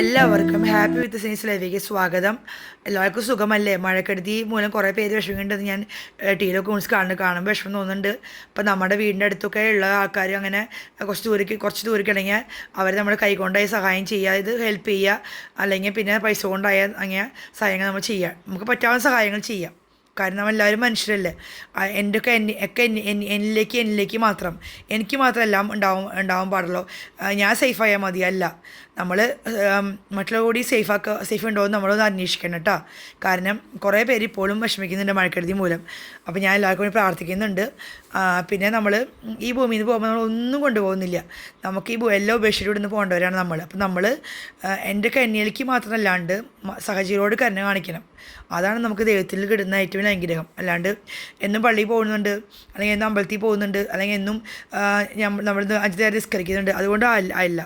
എല്ലാവർക്കും happy with science ലൈവിലേക്ക് സ്വാഗതം. എല്ലാവർക്കും സുഖമല്ലേ? മഴക്കെടുതി മൂലം കുറേ പേര് വിഷമിക്കുന്നുണ്ടെന്ന് ഞാൻ ടീയിലൊക്കെ വിളിച്ച് കാണുമ്പോൾ വിഷമം തോന്നുന്നുണ്ട്. ഇപ്പം നമ്മുടെ വീടിൻ്റെ അടുത്തൊക്കെ ഉള്ള ആൾക്കാർ അങ്ങനെ കുറച്ച് ദൂരേക്ക് അവർ നമ്മൾ കൈകൊണ്ടായി സഹായം ചെയ്യുക, ഇത് ഹെൽപ്പ് ചെയ്യുക, അല്ലെങ്കിൽ പിന്നെ പൈസ കൊണ്ടായ അങ്ങനെ സഹായങ്ങൾ നമ്മൾ ചെയ്യുക. നമുക്ക് പറ്റാവുന്ന സഹായങ്ങൾ ചെയ്യാം. കാരണം നമ്മളെല്ലാവരും മനുഷ്യരല്ലേ. എന്നിലേക്ക് മാത്രം എനിക്ക് മാത്രം എല്ലാം ഉണ്ടാവാൻ പാടുള്ളൂ. ഞാൻ സേഫായാൽ മതി അല്ല, നമ്മൾ മറ്റുള്ളവർ കൂടി സേഫ് ഉണ്ടോ എന്ന് നമ്മളൊന്ന് അന്വേഷിക്കണം കേട്ടോ. കാരണം കുറേ പേര് ഇപ്പോഴും വിഷമിക്കുന്നുണ്ട് മഴക്കെടുതി മൂലം. അപ്പോൾ ഞാൻ എല്ലാവർക്കും വേണ്ടി പ്രാർത്ഥിക്കുന്നുണ്ട്. പിന്നെ നമ്മൾ ഈ ഭൂമിയിൽ നിന്ന് പോകുമ്പോൾ നമ്മൾ ഒന്നും കൊണ്ടുപോകുന്നില്ല. നമുക്ക് ഈ എല്ലാം ഉപേക്ഷിച്ചിട്ട് ഇവിടുന്ന് പോകേണ്ടവരാണ് നമ്മൾ. അപ്പം നമ്മൾ എൻ്റെ കന്യയിലേക്ക് മാത്രമല്ലാണ്ട് സഹജീവിയോട് കരുണ കാണിക്കണം. അതാണ് നമുക്ക് ദൈവത്തിൽ കിട്ടുന്ന ഏറ്റവും വലിയ അനുഗ്രഹം. അല്ലാണ്ട് എന്നും പള്ളിയിൽ പോകുന്നുണ്ട്, അല്ലെങ്കിൽ എന്നും അമ്പലത്തിൽ പോകുന്നുണ്ട്, അല്ലെങ്കിൽ എന്നും നമ്മൾ 5 നേരം നിസ്കരിക്കുന്നുണ്ട്, അതുകൊണ്ട് അല്ല.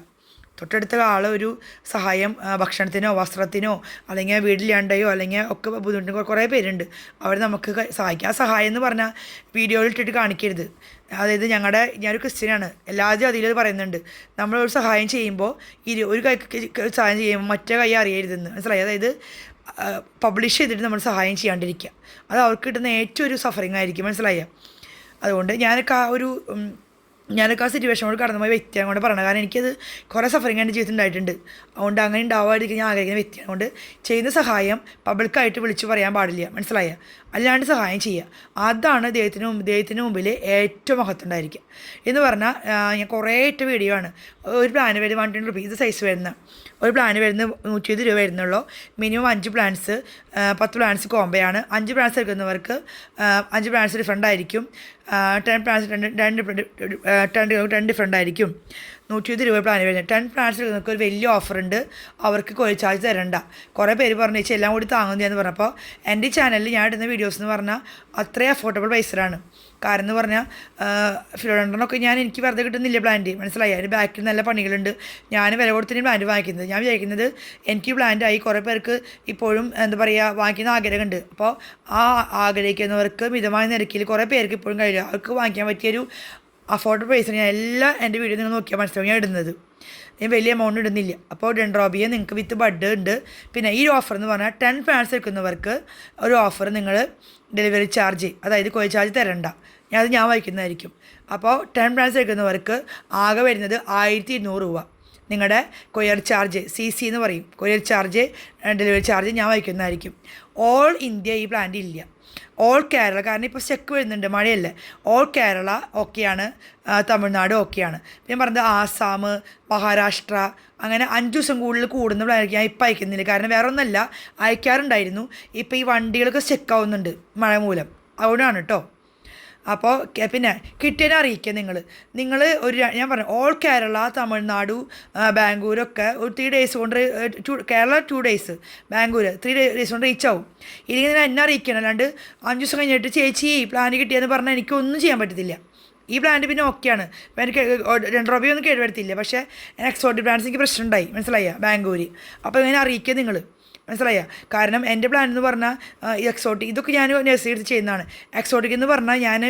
തൊട്ടടുത്ത ആളെ ഒരു സഹായം ഭക്ഷണത്തിനോ വസ്ത്രത്തിനോ അല്ലെങ്കിൽ വീട്ടിലാണ്ടയോ അല്ലെങ്കിൽ ഒക്കെ ബുദ്ധിമുട്ടുന്ന കുറേ പേരുണ്ട്. അവർ നമുക്ക് സഹായിക്കാം. ആ സഹായം എന്ന് പറഞ്ഞാൽ വീഡിയോയിൽ ഇട്ടിട്ട് കാണിക്കരുത്. അതായത് ഞാനൊരു ക്രിസ്ത്യനാണ്, എല്ലാ ജാതിയിലും അത് പറയുന്നുണ്ട്. നമ്മളൊരു സഹായം ചെയ്യുമ്പോൾ ഒരു കൈക്ക് സഹായം ചെയ്യുമ്പോൾ മറ്റേ കൈ അറിയരുതെന്ന്, മനസ്സിലായി? അതായത് പബ്ലിഷ് ചെയ്തിട്ട് നമ്മൾ സഹായം ചെയ്യാണ്ടിരിക്കുക. അത് അവർക്ക് കിട്ടുന്ന ഏറ്റവും ഒരു സഫറിങ് ആയിരിക്കും, മനസ്സിലായ? അതുകൊണ്ട് ഞാനൊക്കെ ആ സിറ്റുവേഷനോട് കടന്നു പോയ വ്യക്തിയാണ് കൊണ്ട് പറയണം. കാരണം എനിക്കത് കുറേ സഫറിങ് എൻ്റെ ജീവിതത്തിൽ ഉണ്ടായിട്ടുണ്ട്. അതുകൊണ്ട് അങ്ങനെ ഉണ്ടാവാതിരിക്കാൻ ഞാൻ ആഗ്രഹിക്കുന്ന വ്യക്തിയാണ്. അതുകൊണ്ട് ചെയ്യുന്ന സഹായം പബ്ലിക്കായിട്ട് വിളിച്ച് പറയാൻ പാടില്ല, മനസ്സിലായ? അല്ലാണ്ട് സഹായം ചെയ്യുക, അതാണ് ദൈവത്തിന് മുമ്പിൽ ഏറ്റവും മഹത്വമുണ്ടായിരിക്കുക എന്ന് പറഞ്ഞാൽ. ഞാൻ കുറേ ഇട്ട വീഡിയോ ആണ്. ഒരു പ്ലാന് വരുന്നത് 120 റുപ്പീസ് സൈസ് വരുന്ന ഒരു പ്ലാന് വരുന്നത് 120 രൂപ വരുന്നുള്ളൂ. മിനിമം 5 പ്ലാൻസ്, 10 പ്ലാൻസ് കോമ്പയാണ്. 5 പ്ലാൻസ് എടുക്കുന്നവർക്ക് 5 പ്ലാൻസ് ഡിഫറെൻ്റ് ആയിരിക്കും. 10 പ്ലാൻസ് രണ്ട് ഡിഫറെൻ്റ് ആയിരിക്കും. 120 രൂപ പ്ലാൻ വരുന്നത്. 10 പ്ലാൻസ് എടുക്കുന്നവർക്ക് ഒരു വലിയ ഓഫറുണ്ട്. അവർക്ക് കൊറിയർ ചാർജ് തരണ്ട. കുറേ പേര് പറഞ്ഞു ചേച്ചി എല്ലാം കൂടി താങ്ങുന്നതെന്ന് പറഞ്ഞപ്പോൾ എൻ്റെ ചാനലിൽ ഞാൻ ഇടുന്ന വീഡിയോസ് എന്ന് പറഞ്ഞാൽ അത്രയും അഫോർഡബിൾ പ്രൈസിലാണ്. കാരണം എന്ന് പറഞ്ഞാൽ ഫിലോഡണ്ടനൊക്കെ എനിക്ക് വെറുതെ കിട്ടുന്നില്ല പ്ലാന്റ്, മനസ്സിലായി? അതിന് ബാക്കിൽ നല്ല പണികളുണ്ട്. ഞാൻ വില കൊടുത്തിന് പ്ലാന്റ് വാങ്ങിക്കുന്നത്. ഞാൻ വിചാരിക്കുന്നത് എനിക്ക് പ്ലാന്റായി കുറേ പേർക്ക് ഇപ്പോഴും എന്താ പറയുക വാങ്ങിക്കുന്ന ആഗ്രഹമുണ്ട്. അപ്പോൾ ആ ആഗ്രഹിക്കുന്നവർക്ക് മിതമായ നിരക്കിൽ കുറേ പേർക്ക് ഇപ്പോഴും കഴിയുക, അവർക്ക് വാങ്ങിക്കാൻ പറ്റിയൊരു അഫോർഡബിൾ പ്രൈസിന് ഞാൻ എൻ്റെ വീഡിയോ നിങ്ങൾ നോക്കിയാൽ മനസ്സിലാവും ഞാൻ ഇടുന്നത്. ഞാൻ വലിയ എമൗണ്ട് ഇടുന്നില്ല. അപ്പോൾ ഡെൻഡ്രോബിയ നിങ്ങൾക്ക് വിത്ത് ബഡ് ഉണ്ട്. പിന്നെ ഈ ഓഫർ എന്ന് പറഞ്ഞാൽ 10 പ്ലാൻസ് എടുക്കുന്നവർക്ക് ഒരു ഓഫർ, നിങ്ങൾ ഡെലിവറി ചാർജ്, അതായത് കൊറിയർ ചാർജ് തരണ്ട, ഞാൻ വായിക്കുന്നതായിരിക്കും. അപ്പോൾ 10 പ്ലാൻസ് എടുക്കുന്നവർക്ക് ആകെ വരുന്നത് 1200 രൂപ. നിങ്ങളുടെ കൊറിയർ ചാർജ് CC എന്ന് പറയും, കൊറിയർ ചാർജ് ഡെലിവറി ചാർജ് ഞാൻ വായിക്കുന്നതായിരിക്കും. ഓൾ ഇന്ത്യ ഈ പ്ലാന്റ് ഇല്ല, ഓൾ കേരള. കാരണം ഇപ്പോൾ ചെക്ക് വരുന്നുണ്ട്, മഴയല്ലേ. ഓൾ കേരള ഓക്കെയാണ്, തമിഴ്നാട് ഓക്കെയാണ്. ഞാൻ പറഞ്ഞത് ആസാം, മഹാരാഷ്ട്ര, അങ്ങനെ 5 ദിവസം കൂടുതൽ കൂടുന്ന പ്ലാനൊക്കെ ഞാൻ ഇപ്പം അയക്കുന്നില്ല. കാരണം വേറെ ഒന്നല്ല, അയക്കാറുണ്ടായിരുന്നു. ഇപ്പോൾ ഈ വണ്ടികളൊക്കെ ചെക്കാവുന്നുണ്ട് മഴ മൂലം, അതുകൊണ്ടാണ് കേട്ടോ. അപ്പോൾ പിന്നെ കിട്ടിയതിനെ അറിയിക്കുക നിങ്ങൾ ഞാൻ പറഞ്ഞു ഓൾ കേരള, തമിഴ്നാട്, ബാംഗ്ലൂരൊക്കെ ഒരു 3 ഡേയ്സ് കൊണ്ട്, കേരള 2 ഡേയ്സ്, ബാംഗ്ലൂർ 3 ഡേയ്സ് കൊണ്ട് റീച്ച് ആവും. ഇല്ലെങ്കിൽ നിങ്ങൾ എന്നെ അറിയിക്കണം. അല്ലാണ്ട് 5 ദിവസം കഴിഞ്ഞിട്ട് ചേച്ചി പ്ലാൻ കിട്ടിയെന്ന് പറഞ്ഞാൽ എനിക്കൊന്നും ചെയ്യാൻ പറ്റത്തില്ല. ഈ പ്ലാന്റ് പിന്നെ ഓക്കെയാണ്. അപ്പോൾ എനിക്ക് 2 രൂപയൊന്നും കേടുവരുത്തില്ല. പക്ഷേ എക്സോട്ടിക് പ്ലാന്റ്സ് എനിക്ക് പ്രശ്നം ഉണ്ടായി, മനസ്സിലായ? ബാംഗ്ലൂർ. അപ്പോൾ ഇങ്ങനെ അറിയിക്കുക നിങ്ങൾ, മനസ്സിലായ? കാരണം എൻ്റെ പ്ലാൻ എന്ന് പറഞ്ഞാൽ എക്സോട്ടിക്, ഇതൊക്കെ ഞാൻ നഴ്സറി എടുത്ത് ചെയ്യുന്നതാണ്. എക്സോട്ടിക് എന്ന് പറഞ്ഞാൽ ഞാൻ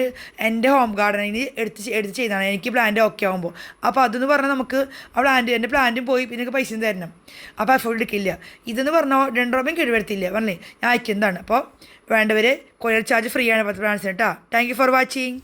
എൻ്റെ ഹോം ഗാർഡനിൽ എടുത്ത് ചെയ്യുന്നതാണ് എനിക്ക് പ്ലാന്റ് ഓക്കെ ആകുമ്പോൾ. അപ്പോൾ അതെന്ന് പറഞ്ഞാൽ നമുക്ക് എൻ്റെ പ്ലാന്റും പോയി പിന്നെ പൈസയും തരണം. അപ്പോൾ എഫോർട്ട് എടുക്കില്ല. ഇതെന്ന് പറഞ്ഞാൽ 2 രൂപയും കേടുവരുത്തില്ല, പറഞ്ഞേ ഞാൻ അയക്കുന്നതാണ്. അപ്പോൾ വേണ്ടവർ കൊറിയർ ചാർജ് ഫ്രീ ആണ് 10 പ്ലാൻസിന് കേട്ടോ. Thank you for watching.